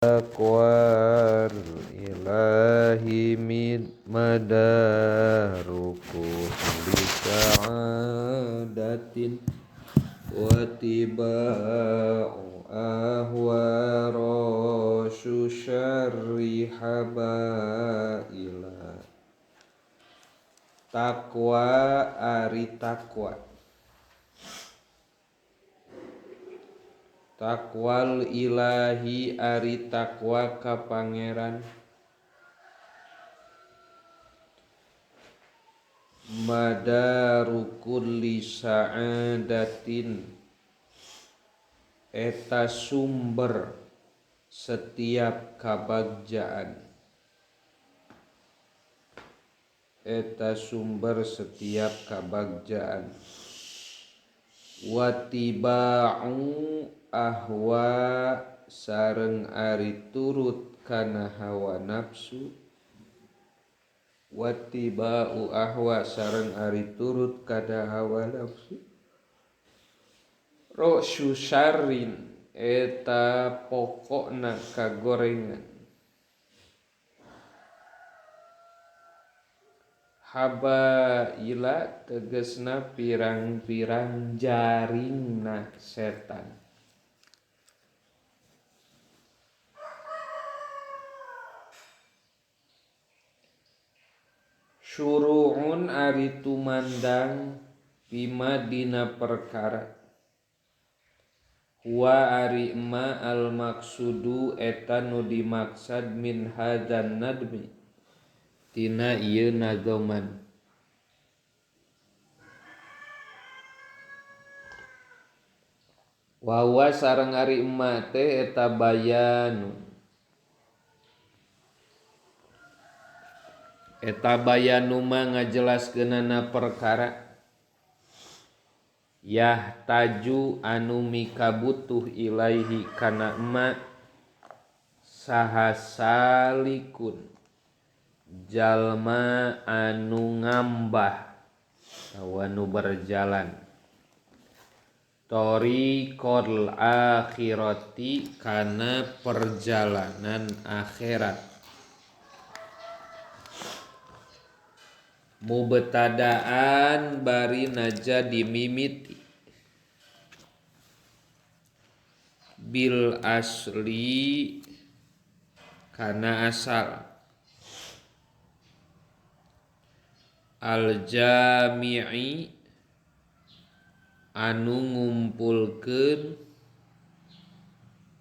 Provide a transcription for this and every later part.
Aqwar ilahi madaruku li sa'adatin wa tiba'u ahwarasyu syarri habaila. Takwa ari takwa. Takwal ilahi ari takwa ka pangeran. Madaru kulli sa'adatin eta sumber setiap kabagjaan. Eta sumber setiap kabagjaan. Watiba'u ahwa sareng ari turut kana hawa nafsu. Watiba'u ahwa sareng ari turut kana hawa nafsu. Rosyu syarrin eta pokokna kagorengan. Habaila tegesna pirang-pirang jaringna setan. Syuru'un ari tumandang bima dina perkara. Huwa ari ma al maksudu eta nu dimaksad min hadzan nadmi tina ieu nagoman. Wawa sareng ari emma teh eta bayanu. Eta bayanu mah ngajelaskeunana perkara. Yahtaju anu mikabutuh ilaihi kana emma sahasalikun jalma anu ngambah atau anu berjalan thoriqul akhirati kana perjalanan akhirat. Mubtadaan bari naja dimimiti bil asli kana asal. Al jami'i anu ngumpulkeun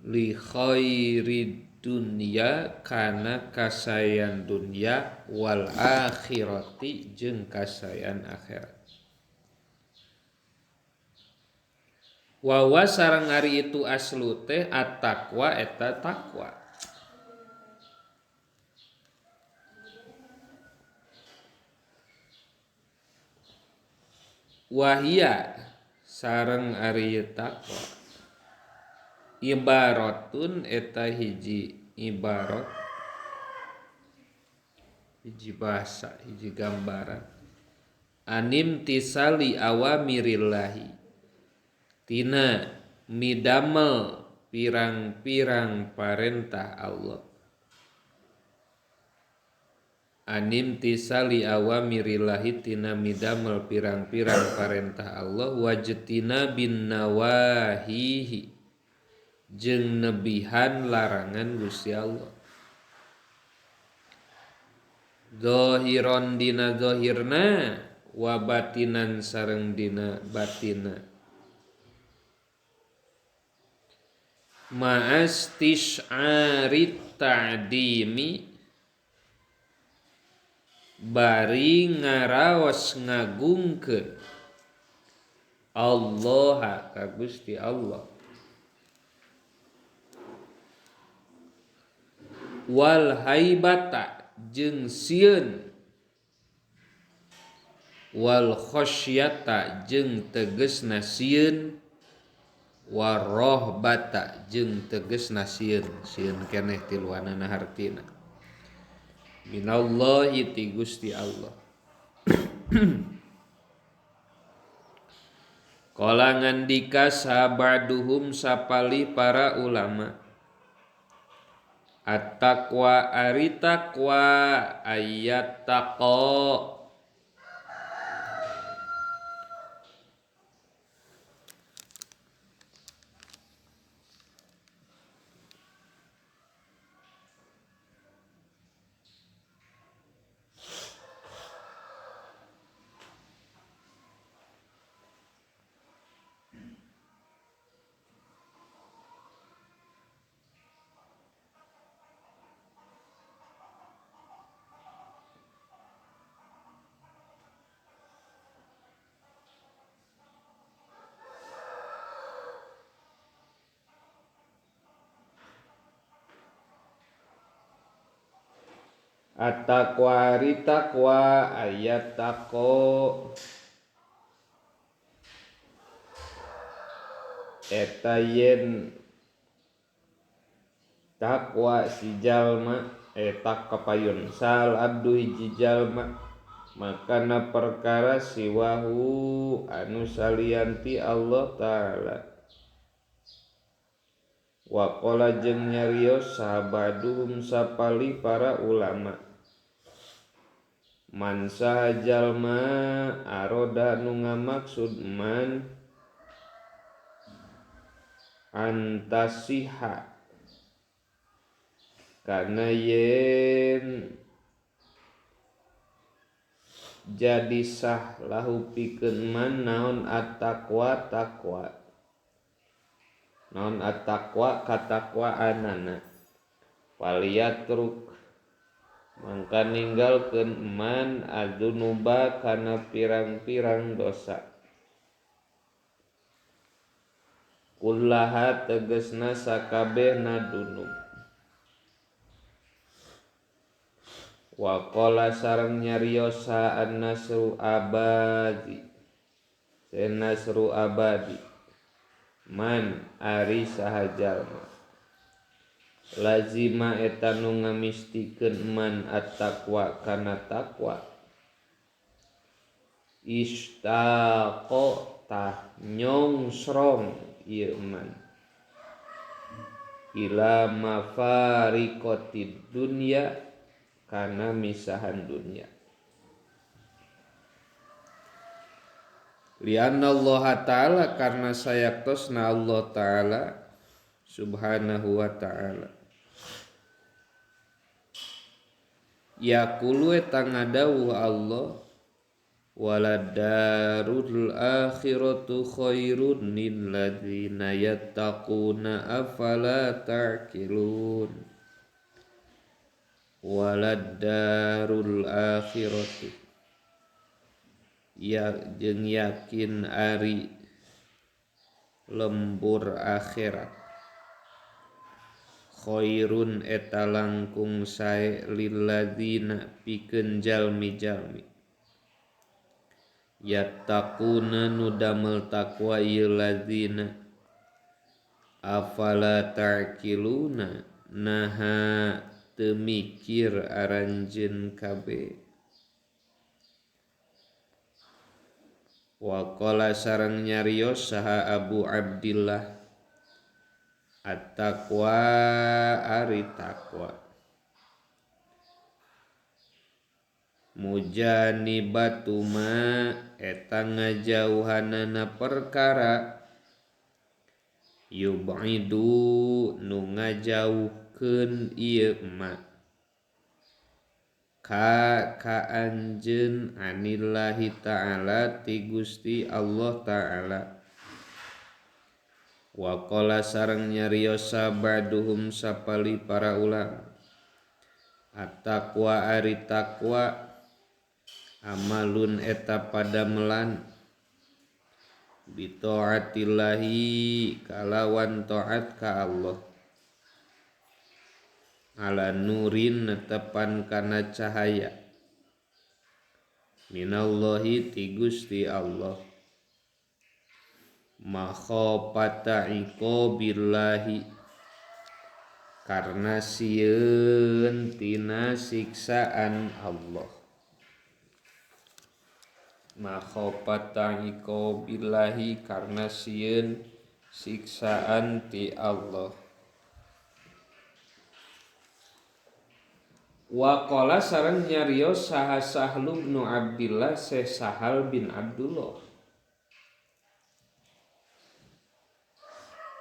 li khairid dunya kana kasayan dunya wal akhirati jeung kasayan akhirat. Wawa sareng ari itu aslu teh at-taqwa eta takwa. Wahia sareng ari takwa ibaratun eta hiji ibarat, hiji bahasa, hiji gambaran. Anim tisali awamirillahi tina midamel pirang-pirang parentah Allah. Anim tisali awamirillahi tina midamel pirang-pirang parentah Allah. Wajtina bin nawahihi jeung nebihan larangan Gusti Allah. Zahiron dina zahirna wa batinan sareng dina batina. Ma'astish'arit ta'dimi bari ngaraos ngagungkeun Allah ka Gusti Allah. Wal haibata jeung sieun. Wal khosyata jeung tegesna sieun. War rohbata jeung tegesna sieun. Sieun keneh tiluanana hartina. Minallahi ti Gusti Allah. Qala ngandika sabaduhum sapali para ulama. At-taqwa ari taqwa ayat taqo At-taqwa ari taqwa ayat taqo eta yen taqwa si jalma eta kapayun sal abdu hiji jalma makana perkara siwahu anu salianti Allah Ta'ala. Waqala jeung nyarios sahabaduhum sapali para ulama man saha jalma aroda nu ngamaksud man antasiha kana yen jadi sah lahu pikeun man naon at-taqwa taqwa naon at-taqwa katakwaanana waliyatruk mangka ninggalkeun man adzunuba kana pirang-pirang dosa kullaha tegasna sakabehna dunub wa qala sareng nyariosa an-nasru abadi senasru abadi man ari saha jalma lazima eta nu ngamistikeun man at-taqwa kana taqwa istaqo tah nyongsrong ieu man ila mafariqotid dunya kana misahan dunya lianna Allah Ta'ala karena sayaktosna Allah Ta'ala subhanahu wa ta'ala yaqulu eta ngadawuh Allah waladarul akhiratu khairun lil ladzina yattaquna afala ta'qilun waladarul akhiratu ya jeung yakin ari lembur akhirat khairun eta langkung sae lilladzina pikeun jalmi-jalmi yattaquna nu damel taqwa ieu ladzina afala ta'qiluna naha teu mikir aranjeun kabeh wa qala sareng nyarios saha Abu Abdillah at-taqwa ari taqwa mujanibatu ma eta ngajauhanana perkara yub'idu nu ngajauhkeun ieu ma ka anjeun anillahi ta'ala ti Gusti Allah Ta'ala wa qala sareng nyariosa ba'duhum sapali para ulama at-taqwa ari taqwa amalun eta padamelan bi taatillahi kalawan taat ka Allah ala nurin netepan kana cahaya minallahi ti Gusti Allah makhofata iqabillahi karna sieun tina siksaan Allah makhofata iqabillahi karna sieun siksaan ti Allah Wa qala sareng nyarios saha Sahlu bin Abdillah Sahal bin Abdullah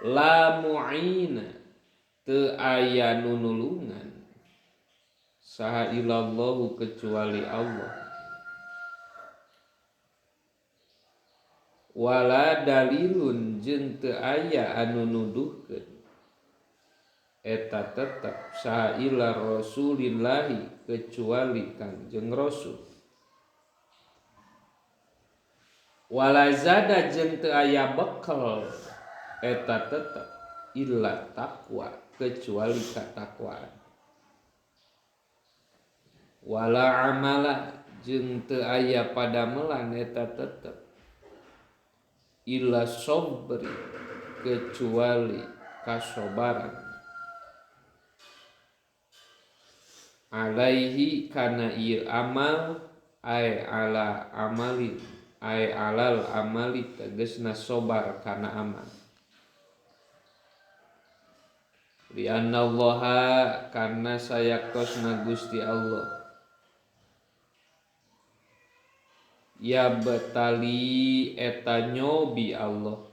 la mu'ina teu aya nunulungan saha ilallahu kecuali Allah wala dalilun jeung teu aya anu nuduhkeun eta tetep saha ila rasulillahi kecuali Kangjeng Rasul wala zada jeung teu aya bekal eta tetep illa taqwa kecuali katakwaan wala amala jeung teu aya padamelan eta tetep illa sabri kecuali kasobaran alaihi kana ieu amal ay ala amali ay alal amali tegasna sobar kana amal li anna Allaha karna sayaktosna Gusti Allah ya betali eta nyobi Allah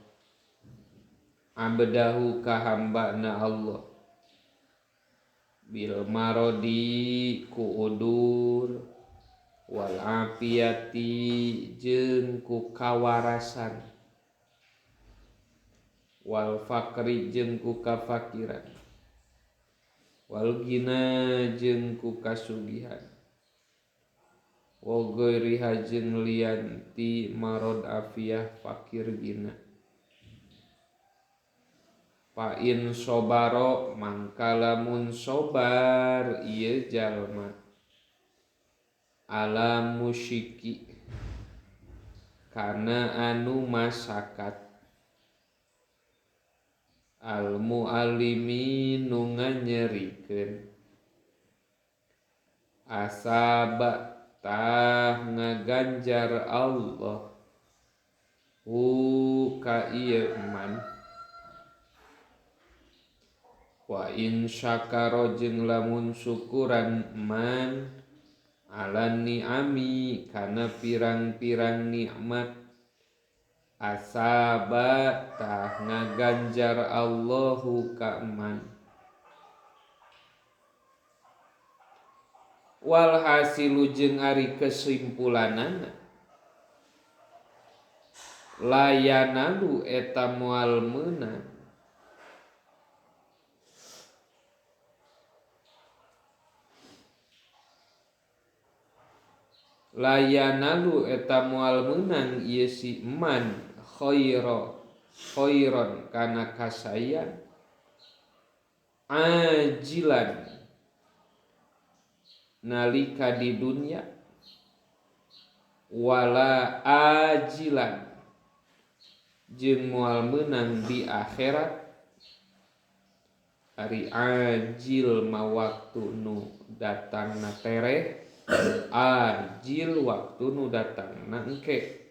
abdahu ka hambana Allah bil marodi ku udur wal afiati jeung ku kawarasan wal fakri jeung ku kafakiran wal gina jeung ku kasugihan wa ghairiha jeung lianti marod afiyah fakir gina fa in sobaro mangkalamun sobar ieu jalma ala musyiki kana anu masakat al muallimi nu nganyerikeun asaba tah ngaganjar Allah ka ieu man wa in syakara jeung lamun syukuran man ala ni'ami kana pirang-pirang nikmat asaba tah ngaganjar Allahu ka man wal hasilu jeung ari kesimpulanana layanalu eta moal meunang layanalu eta moal meunang ieu si man khairon kana kasayan ajilan nalika di dunia wala ajilan jeung moal meunang di akhirat ari ajil ma waktu nu datangna tereh ajil waktu nu datangna engke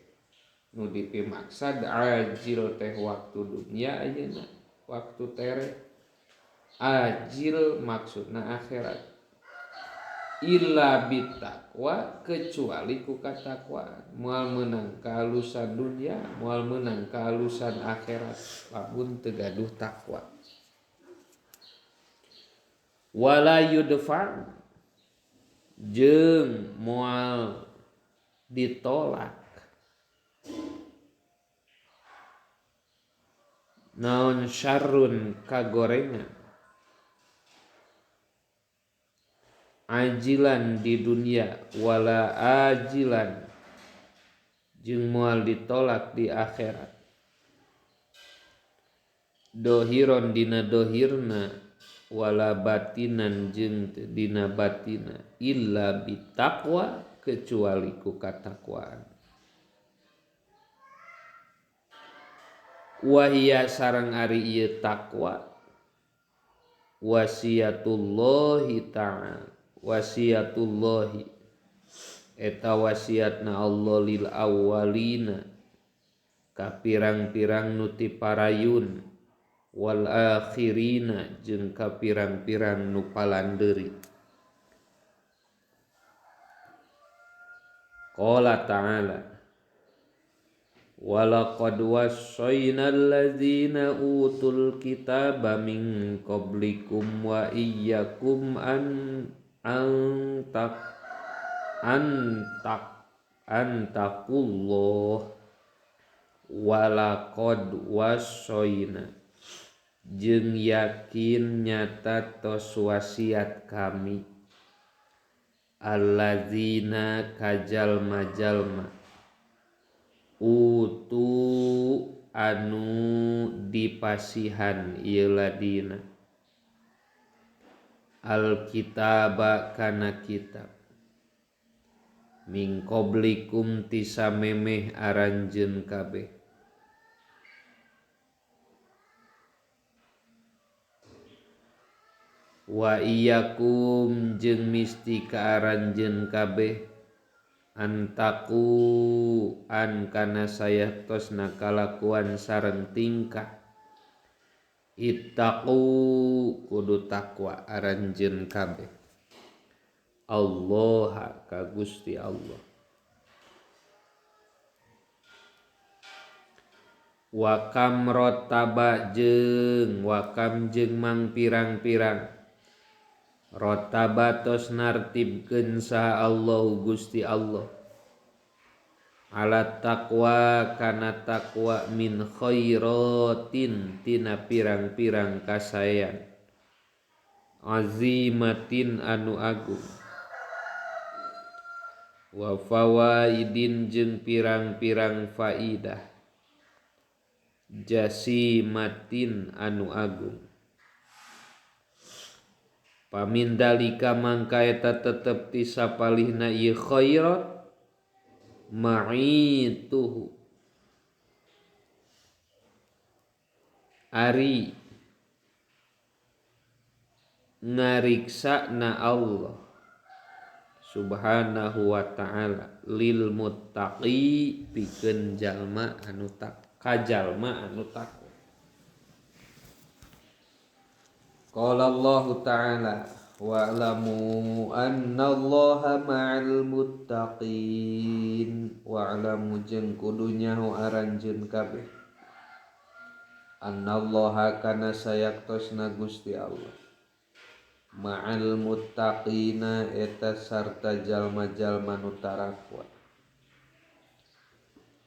nu dipimaksad ajil teh waktu dunia ayeuna waktu tereh ajil maksudna akhirat illa bitaqwa kecuali ku katakwaan moal meunang kahalusan dunia moal meunang kahalusan akhirat lamun teu gaduh takwa wala yudfa jeung moal ditolak naon syarrun kagorengan ajilan di dunia wala ajilan jeung moal ditolak di akhirat dohiron dina dohirna wala batinan jeung dina batina illa bitaqwa kecuali ku katakwaan wahia sareng ari ieu takwa wasiatullahi ta'ala wasiatullahi eta wasiatna Allah lil awwalina ka pirang-pirang nu ti parayun wal akhirina jeung ka pirang-pirang nu palandeuri Qala ta'ala walaqad wassaynal ladzina utul kitaba min qablikum wa iyyakum antak antakullah walaqad wassayna jeung yakin nyata tos wasiat kami alladzina kajalma-jalma utu anu dipasihan ieu ladina alkitaba kana kitab min qablikum ti samemeh aranjeun kabeh wa iyyakum jeung misti kaaranjeun kabeh antaku an kana sayatosna kalakuan sareng tingkah ittaqu kudu takwa aranjeun kabeh Allah ka Gusti Allah wakam rotaba jeung wakam jeung mang pirang-pirang rotaba tos nartibkeun saha Allah Gusti Allah ala taqwa kana taqwa min khairatin tina pirang-pirang kasayan azimatin anu agung wa fawaidin jeung pirang-pirang faidah jasimatin anu agung pamindalika mangka eta tetep ti sapalihna ieu khairat ma'ituhu ari ngariksa na Allah subhanahu wa ta'ala lil muttaqi pikeun jalma anu kajalma anu takwa. Qala Allah ta'ala wa'lamu annallaha ma'al muttaqin wa'lamu jeung kudu nyaho aranjeun kabeh annallaha kana sayaktosna Gusti Allah ma'al muttaqina eta sarta jalma-jalma nu tarakwa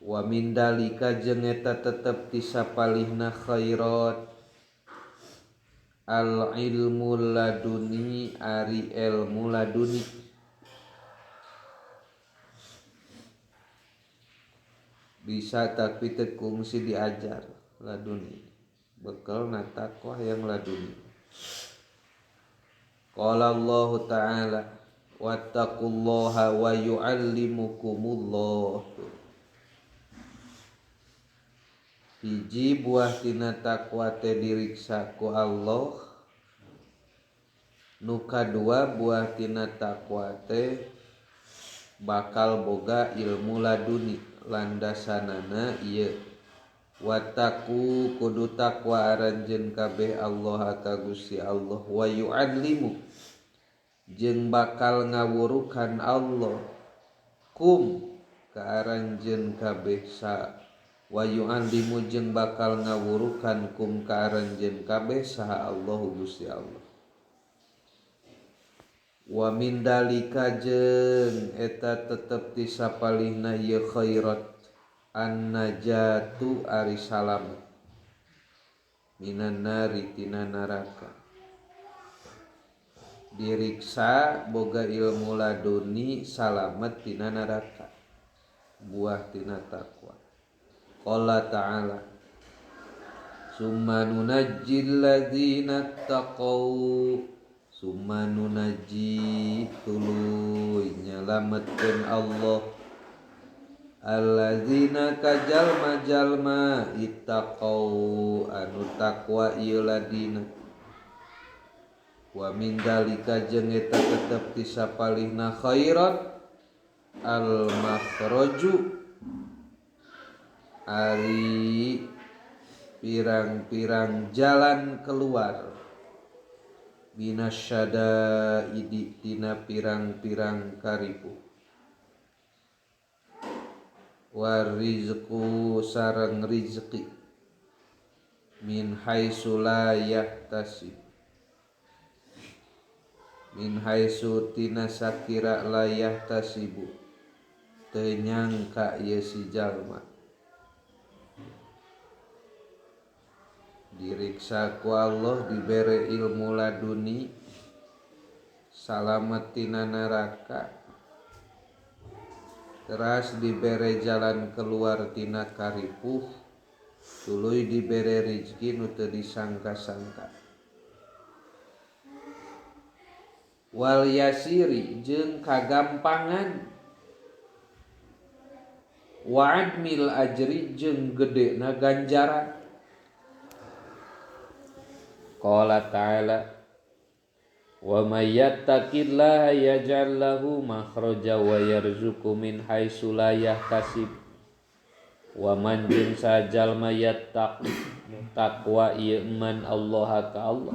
wa min dalika jeung eta tetep ti sapalihna khairat al ilmu laduni ari ilmu laduni bisa tapi teu kungsi diajar laduni bekal na taqwa yang laduni. Qala Allah ta'ala wattaqullaha wa yu'allimukumullah hiji buah tina taqwa teh diriksa ku Allah nu kadua buah tina taqwa teh bakal boga ilmu laduni landasanana ieu wattaqu kudu taqwa aranjeun kabeh Allah ka Gusti Allah wa yu'allimu jeung bakal ngawurukan Allah kum ka aranjeun kabeh sa wa yu'allimu jeung bakal ngawurukan kum ka aranjeun kabeh saha Allah Gusti Allah. Wa min dalika jeung eta tetep ti sapalihna ieu khairat an najatu ari salamet minan nari tina neraka diriksa boga ilmu laduni salamet tina neraka buah tina taqwa. Qala ta'ala summa nunajjil ladzina taqaw summa nunajji tuluy nyalametkeun Allah alladzina kajalma-jalma ittaqaw anu taqwa ieu ladina wa min dalika jeung eta tetep ti sapalihna khairat al makhraju ari pirang-pirang jalan keluar minasyadaidi tina pirang-pirang karibu warizqu sareng rizqi min haitsu la yahtasib min haitsu tina sakira la yahtasibu teu nyangka ieu si jalma diriksa ku Allah dibere ilmu laduni salamet tina neraka teras dibere jalan keluar tina karipuh tuluy dibere rizki nu teu disangka-sangka wal yasiri jeung kagampangan wa admil ajri jeung gedena ganjaran. Qala ta'ala wa may yattaqillaha yaj'al lahu makhraja wa yarzuqhu min haitsu la yahtasib wa man jeung sajalma yattaqi taqwa ieu man Allah ka Allah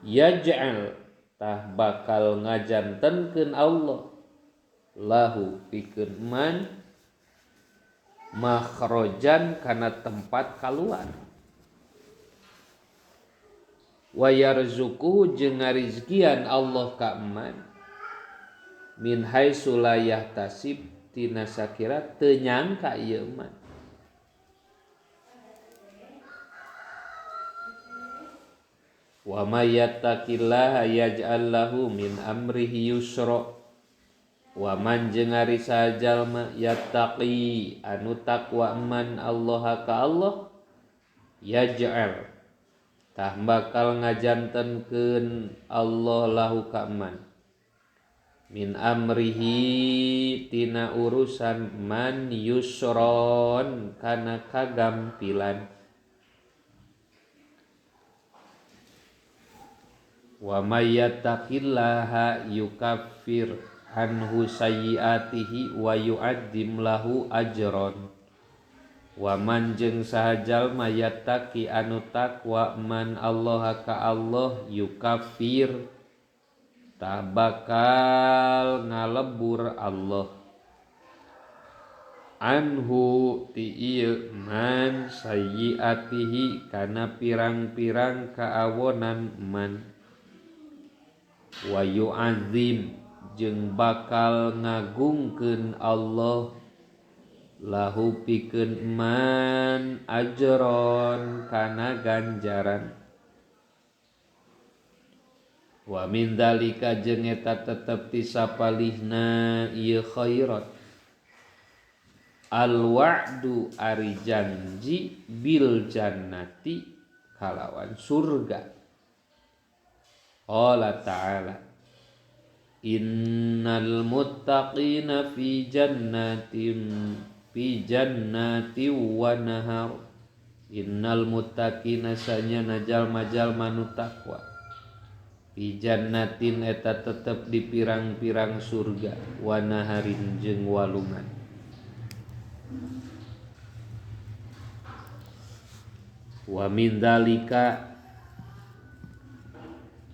yaj'al tah bakal ngajantenkeun Allah lahu pikeun man makhrajan kana tempat kaluar wa yarzuquhu jeung ngarizkian Allah ka man min haitsu la yahtasib tina sakira teu nyangka ieu man. Wa may yattaqillaha yaj'al lahu min amrihi yusra wa man jeung ari sajalma yattaqi anu taqwa man Allah ka Allah yaj'al tah bakal ngajantenkeun Allah lahu ka man min amrihi tina urusan man yusron kana kagampilan. Wa may yattaqillaha yukaffir anhu sayyiatihi wa yu'addim lahu ajron wa man jeung sahajalma yattaqi anu taqwa man Allah ka Allah yukaffir tah bakal ngalebur Allah anhu ti ieu man sayyiatihi kana pirang-pirang kaawonan man wa yu'azzim jeung bakal ngagungkeun Allah lahu pikeun man ajron kana ganjaran. Wa min dzalika jeung eta tetep ti sapalihna ieu khairat al wa'du ari janji bil jannati kalawan surga. Qala ta'ala innal muttaqina fi jannatin wa nahar innal muttaqina sanyana jalma-jalma nu taqwa fi jannatin eta tetep di pirang-pirang surga wa naharin jeung walungan. Wa min dzalika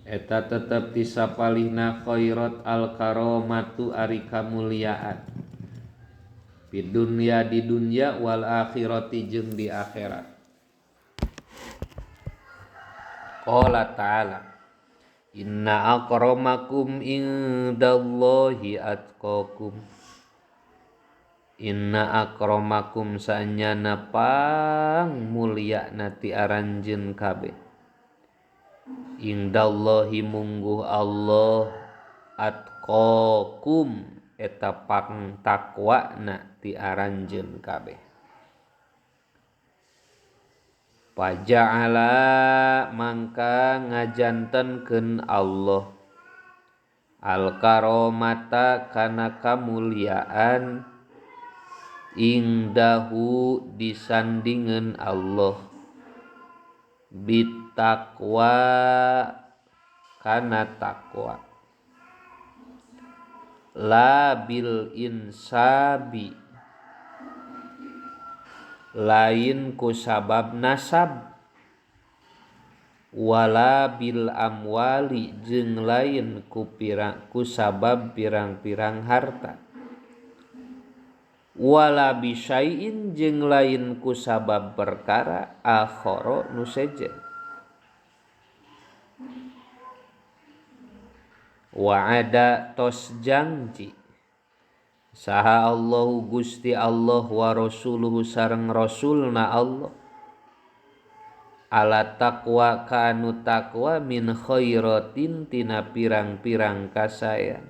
eta tetep ti sapalihna khairat al karomatu ari kamuliaan di dunya wal akhirati jeung di akhirat. Qala ta'ala inna akramakum indallahi atqakum inna akramakum sanyana pang mulyana ti aranjeun kabeh indallahi mungguh Allah atqakum eta pang takwana ti aranjeun kabeh. Paja'ala mangka ngajantenkeun Allah al karomata kana kamuliaan indahu disandingeun Allah bittaqwa kana takwa la bil insabi lain ku sabab nasab wala bil amwali jeung lain ku sabab pirang-pirang harta. wala bisyai'in jeung lain ku sabab perkara akhara nu sejen. Wa'ada tos janji saha Allahu Gusti Allah wa rasuluhu sareng rasulna Allah ala taqwa kanu taqwa min khairatin tina pirang-pirang kasayan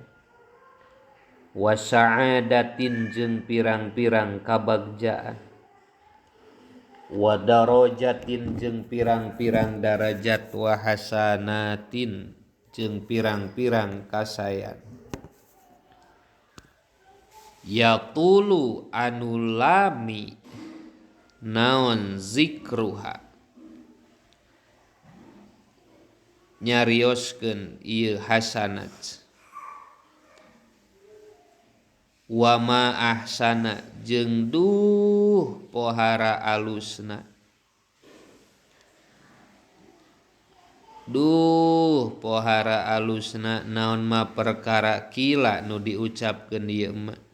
wa sa'adatin jeung pirang-pirang kabagjaan wa darajatin jeung pirang-pirang darajat wa hasanatin jeung pirang-pirang kasayan yatulu anu lami naon zikruha nyarioskeun ieu hasanat wa ma ahsana jeung duh pohara alusna naon ma perkara kila nu diucapkeun ieu mah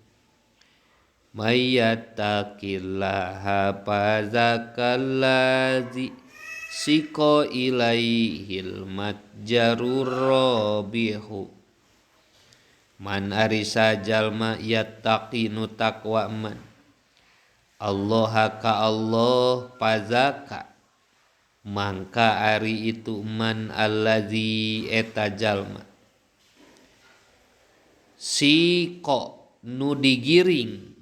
mayyattaqillaha fazakallazi siko ilaihil matjarur rabihu man arisa jalma yattaqi nu taqwa man Allah ka Allah pazaka mangka ari itu man allazi eta jalma siko nu digiring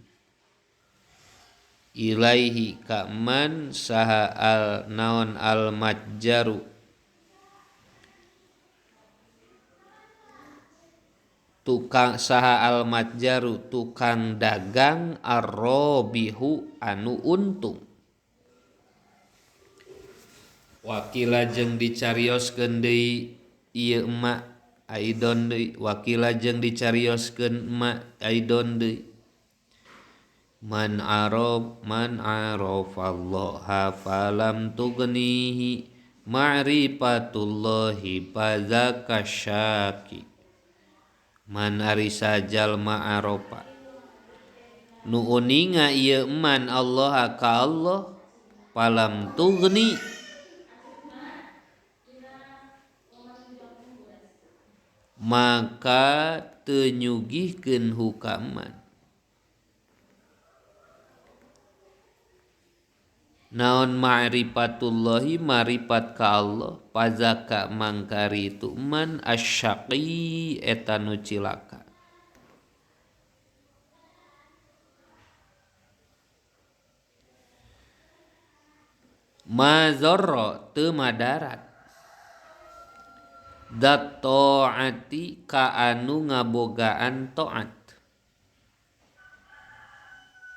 ilaihi ka man saha al naon al matjaru tukang saha al matjaru tukang dagang arrobihu anu untung wakila jeung dicarioskeun deui ieu emak aidon deui wakila jeung dicarioskeun emak aidon deui man arafallaha falam tugnihi ma'rifatullahi fadzaka syaki man arisa jalma arofa nu uninga ieu man Allah ka Allah falam tugni maka teu nyugihkeun hukaman naon ma'rifatullahi ma'rifat ka Allah pazaka mangkari itu man asyaqi eta nu cilaka mazarra teu madarat dat taati ka anu ngabogaan taat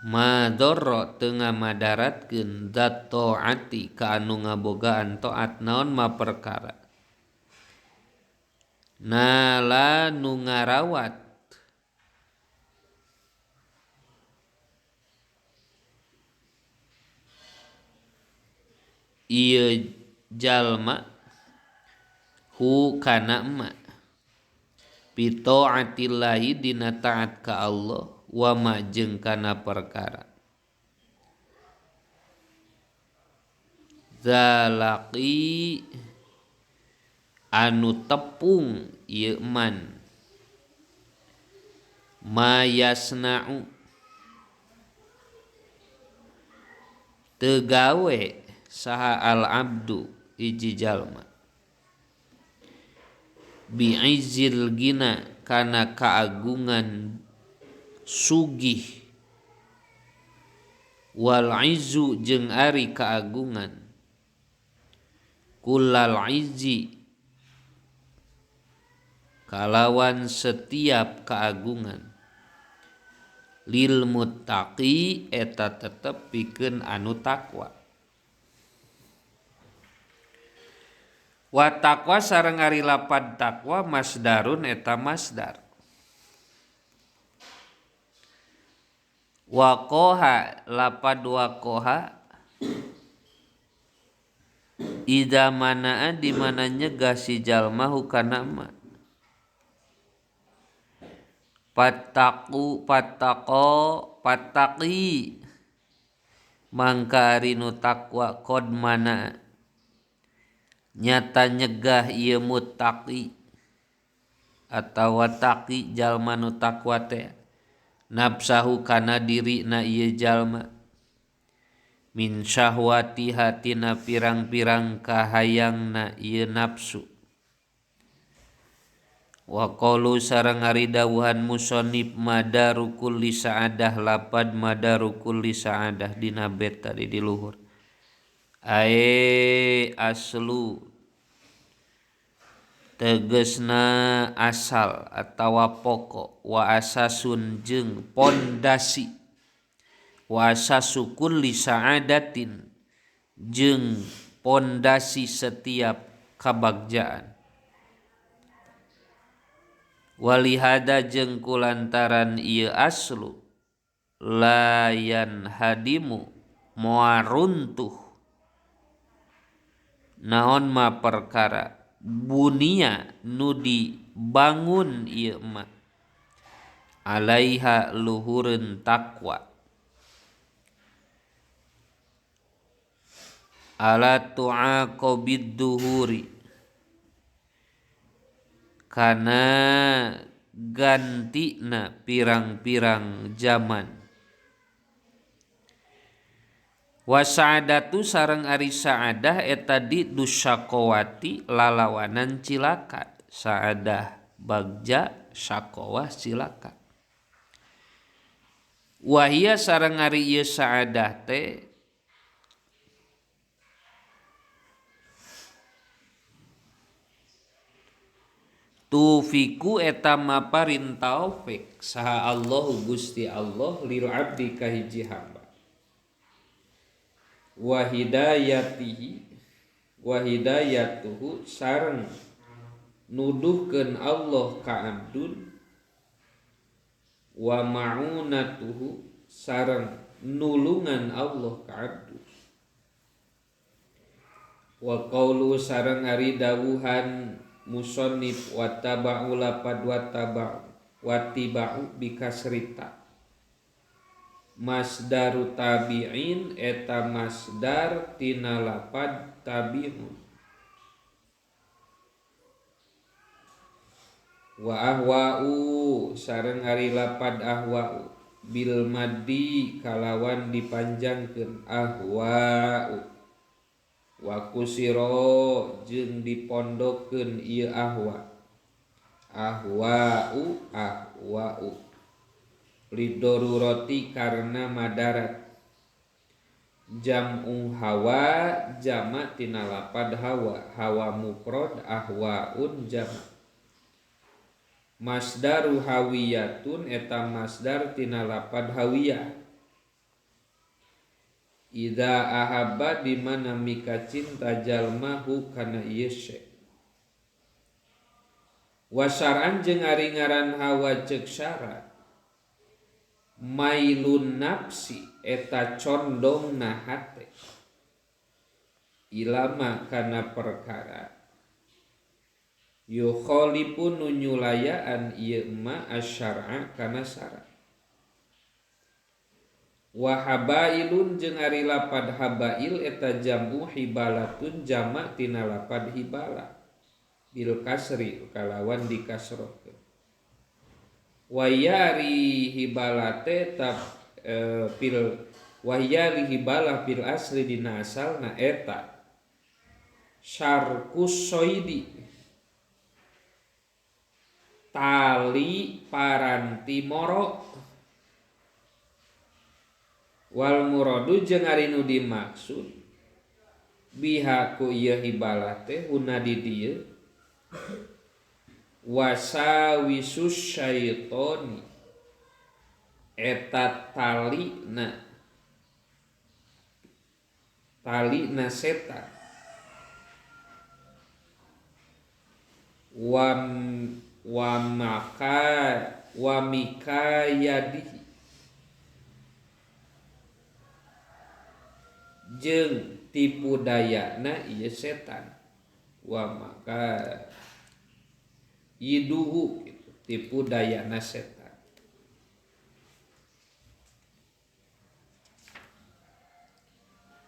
madorro teu ngamadaratkeun zat taati ka anu ngabogaan taat naon ma perkara nala nu ngarawat ieu jalma hu kana ma bi taatillahi dina taat ka Allah wa ma jeung kana perkara zalaqi anu tepung ieu man mayasna'u teu gawe saha al abdu hiji jalma bi'izzil gina kana kaagungan sugih wal izzu jeung ari kaagungan kullal izzi kalawan setiap kaagungan lil muttaqi eta tetep pikeun anu takwa wa taqwa sareng ari lapad takwa masdarun eta masdar waqoha lapad waqoha ida manaa di mana nyegah si jalma hukana ma pataqo pataqi mangka ari nu takwa qad mana nyata nyegah ieu muttaqi atawa taqi jalma nu takwa teh nafsahu kana dirina ieu jalma min syahwati hatina pirang-pirang kahayangna ieu nafsu. Wa qalu sareng ari dawuhan musannif madaru kulli sa'adah lapad madaru kulli sa'adah dina bet tadi di luhur ae aslu tegesna asal atawa pokok wa asasun jeung pondasi wa asasu kulli sa'adatin jeung pondasi setiap kabagjaan. Walihada jeung kulantaran ieu aslu layan hadimu moal runtuh naon ma perkara bunia nu dibangun ieu ma alaiha luhureun takwa ala tu'aqobid duhuri kana gantina pirang-pirang zaman. Wa sa'adatu sareng ari sa'adah eta di dusyaqawati lalawanan cilaka. Sa'adah bagja syaqawah cilaka. Wahia sareng ari ieu sa'adah teh tufiku eta maparin taufik saha Allahu Gusti Allah lil abdi ka hiji hamba wa hidayatuhu sareng nuduhkeun Allah ka abdun wa ma'unatuhu sareng nulungan Allah ka abdun wa qaulu sareng ari dawuhan musannif wattaba'u lapad wattiba'u bikasrita masdaru tabi'in eta masdar tina lapad tabi'un wa ahwa'u sareng ari lapad ahwa'u bil maddi kalawan dipanjangkeun ahwa'u wa kusiro jeung dipondokkeun ieu ahwa'u lidoruroti karena madarat jam'u hawa jama' tina lapad hawa mufrad ahwa'un jama' masdaru hawiyatun eta masdar tina lapad hawiyah idza ahabba di mana mika cinta jalmahu kana ieu syai wa syar'an jeung ari ngaran hawa ceuk syara mailun nafsi eta condongna hate ilama kana perkara yukhalifu nu nyulayaan ieu ma asyar'a kana syara wa habailun jeung ari lapad habail eta jam'u hibalatun jama' tina lapad hibala bil kasri kalawan dikasrohkeun wa yari hibalate tab pil wa yari hibalah bil asli dina asalna eta syarkus soidi tali paranti moro wal muradu jeung ari nu dimaksud biha ku ieu hibalah teh huna di dieu wasawisus syaitoni eta talina setan wa mika yadihi jeung tipu dayana ieu setan wa maka yiduhu gitu, tipu dayana setan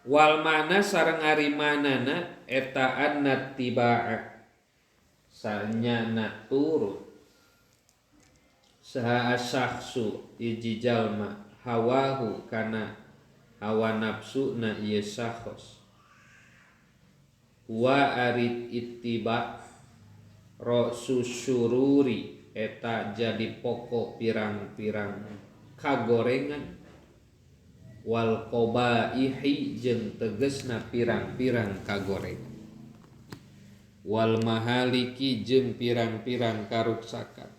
Wal mana sareng ari manana eta anna tibaa sanyana turut saha asyaksu iji jalma hawahu kana hawa nafsu na ieu sakhos wa arid ittiba rosusururi eta jadi pokok pirang-pirang kagorengan wal qabaihi jeung tegesna pirang-pirang kagorengan wal mahaliki jeung pirang-pirang karuksakan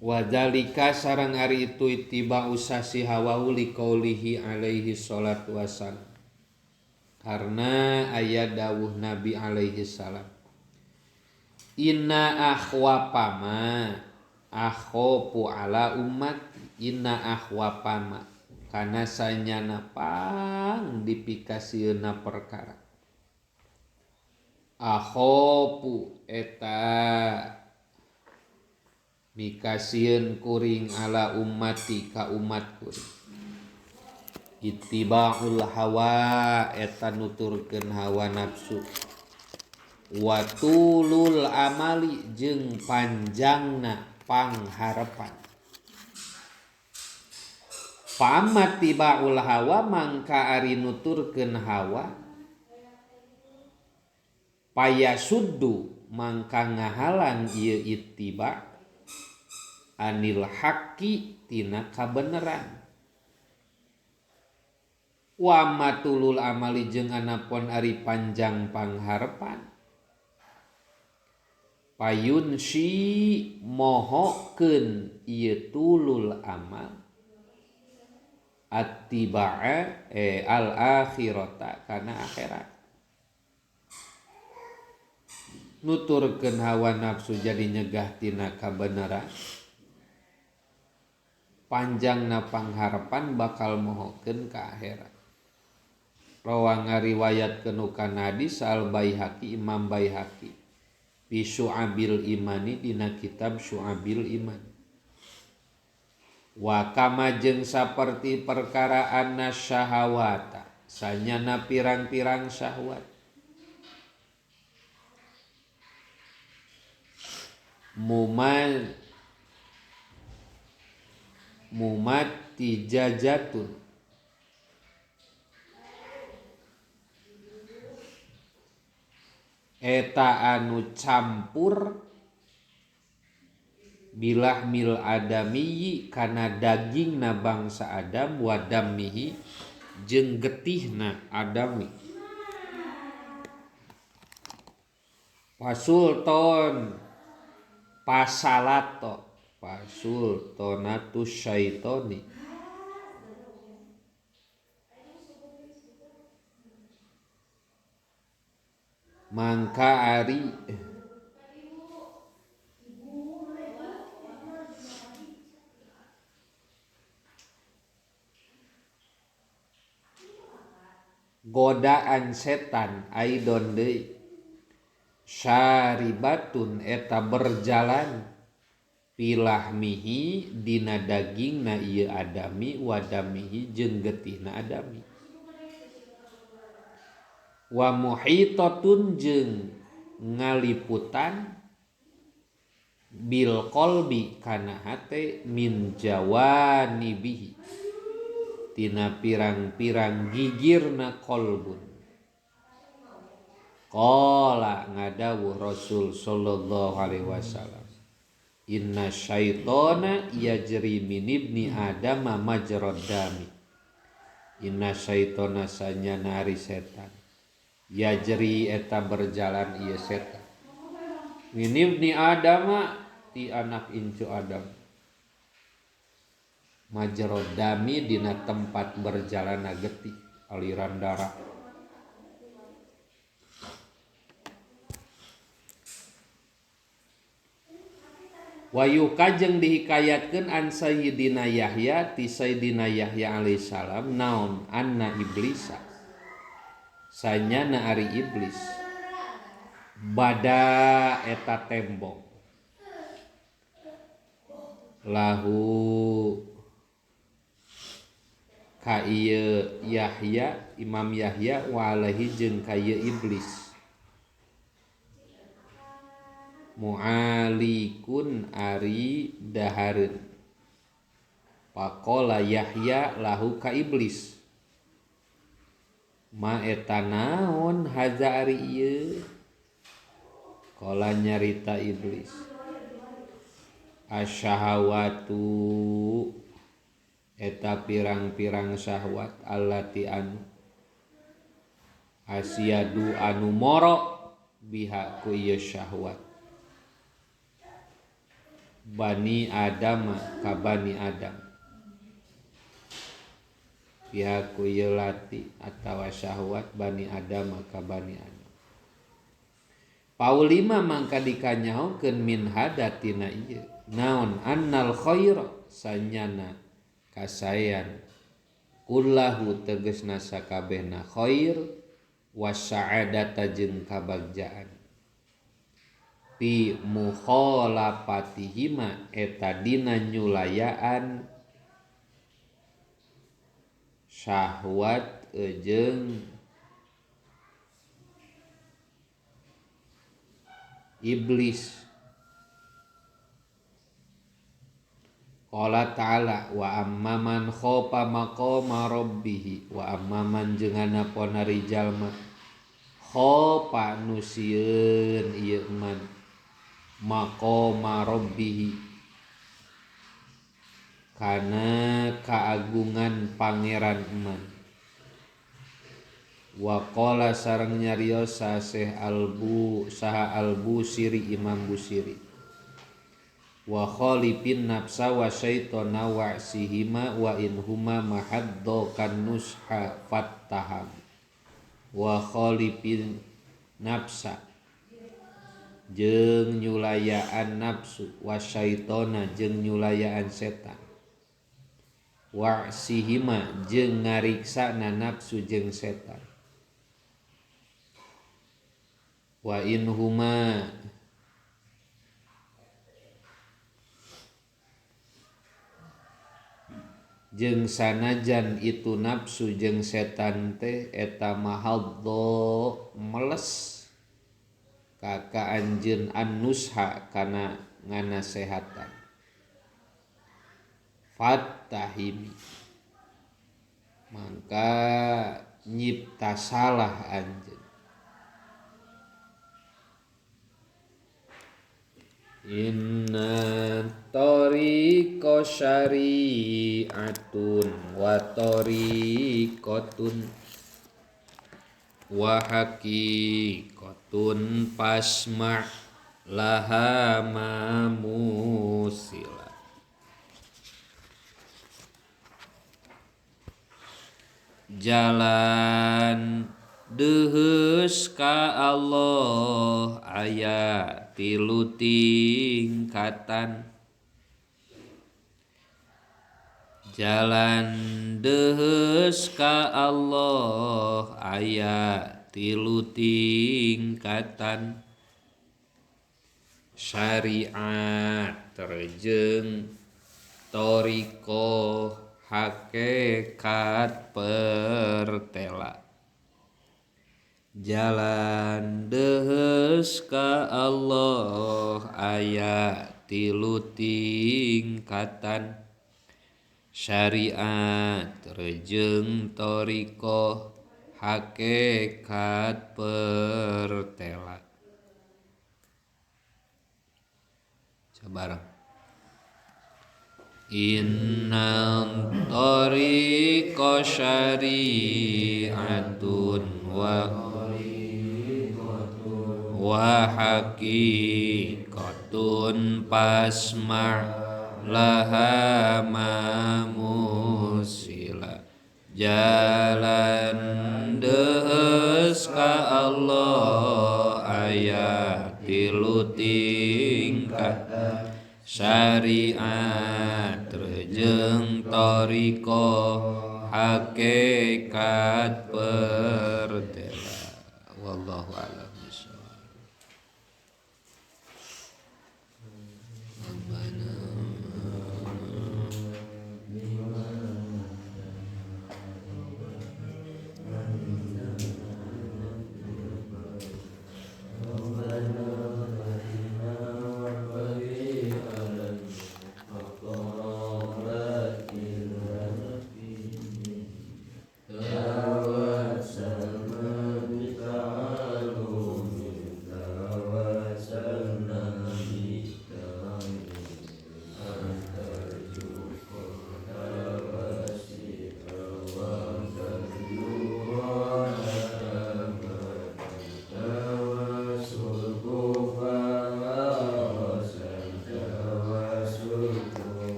wadalika sareng ari itu ittiba usasi hawa li qaulihi alaihi salatu wassalam karena aya dawuh Nabi alaihi salam inna akhwapama akhopu ala umat inna akhwapama kana sanyana pang dipikasieuna perkara akhopu eta mikasieun kuring ala ummati ka umat kuring ittiba'ul hawa eta nuturkeun hawa nafsu wa tulul amali jeung panjangna pangharepan Fa'ammat tiba'ul hawa mangka ari nuturkeun hawa payasuddu mangka ngahalang ieu ittiba anil haqqi tina kabeneran wa matulul amali jeung anapun ari panjang pangharepan payunsi mohokeun ieu tulul amal attiba'a al akhirata kana akhirat nuturkeun hawa nafsu jadi nyegah tina kabeneran panjangna pangharepan bakal mohokeun ka akhirat rawa ngariwayatkeun kana hadis al Baihaqi Imam Baihaqi fi Syu'abil Imani dina kitab Syu'abil Iman wa kama jeung saperti perkara anna syahawata sanyana pirang-pirang syahwat mumatijajatun eta anu campur bilah mil adamiyi kana dagingna bangsa Adam wa dammihi jeung getihna adami pasulton pasalato pasultonatus syaitoni mangka ari godaan setan aidon deui syaribatun eta berjalan pilahmihi dina dagingna ieu adami wadamihi jeung getihna adami wa muhitatun jeung ngaliputan bil qalbi kana hate min jawanibihi tina pirang-pirang gigirna qalbun qala ngadawuh Rasul sallallahu alaihi wasallam inna syaitona yajri min ibni adam majrad dami inna syaitona sanyana ari setan yajri eta berjalan ieu setan min ibni adam ti anak incu Adam majrad dami dina tempat berjalanna getih aliran darah wayu kajeng dihikayatkeun an sayyidina Yahya ti sayyidina Yahya alaihissalam naon anna iblisa sanyana ari iblis bada eta tembok lahu ka ieu Yahya Imam Yahya wa alaihi jeung ka ieu iblis mu'alikun ari dahareun faqala Yahya lahu ka iblis ma eta naon haza ari ieu qala nyarita iblis asyahawatu eta pirang-pirang syahwat allati anu asyadu anu moro biha ku ieu syahwat bani Adam ka bani Adam biha ku ieu lati atawa syahwat bani Adam ka bani Adam paulima mangka dikanyahokeun min hadatina ieu naon annal khaira sanyana kasayan kullahu tegasna sakabehna khair wasya'adata jeung kabagjaan fi mukhalapatihima eta dina nyulayaan syahwat jeung iblis. Qala ta'ala wa amman khofa maqama rabbih wa amman jeung hanapona rijal mah khofa nu sieun ieu man maqama rabbih kana kaagungan pangeran man wa qala sareng nyarios saha al-Busiri Imam Busiri wa khalifin nafsa wa syaitana wa sihima wa inhuma mahaddo kan nusha fattaham wa khalifin nafsa jeung nyulayaan nafsu wa syaitana jeung nyulayaan setan wa sihima jeung ngariksana nafsu jeung setan wa inhuma jeung sanajan itu nafsu jeung setan teh eta mahaddo meles ka anjeun an-nusha kana nganasehatan fattahimi mangka nyipta salah anjeun inna tariqa syari'atun wa tariqatun wa haqiqatun pasma' laha mamusila jalan deheus ka Allah aya tilu tingkatan jalan deheus ka Allah aya tilu tingkatan syariat jeung thariqah hakikat pertela jalan deheus ka Allah aya tilu tingkatan syariat jeung thariqah hakikat pertela sabarang inna tariqa syari'atun wa haqiqatun pasma' laha mamusila jalan deheus ka Allah aya tilu tingkatan syariat jeung thariqah hakikat pertela